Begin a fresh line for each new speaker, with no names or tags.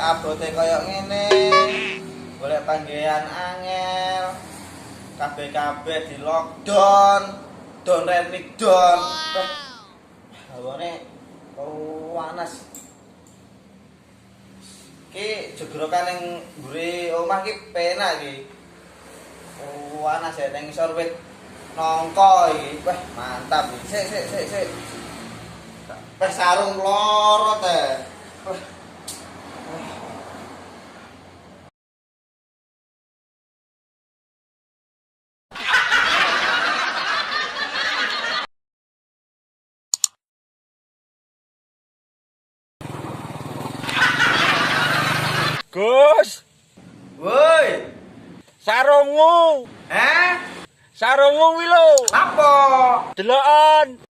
abote kaya ngene. Golek panggehan angel. Kabeh-kabeh di lockdown. Don renik don. Hawane panas. Ki jegrokan ning mburi omah ki penak iki. Panas ya ning ngisor wit nongko iki. Wah, mantap iki. Sik. Wes sarung loro teh.
Gus,
Woi,
sarungmu.
eh?
Sarungmu wi lho.
Apa?
Deloken.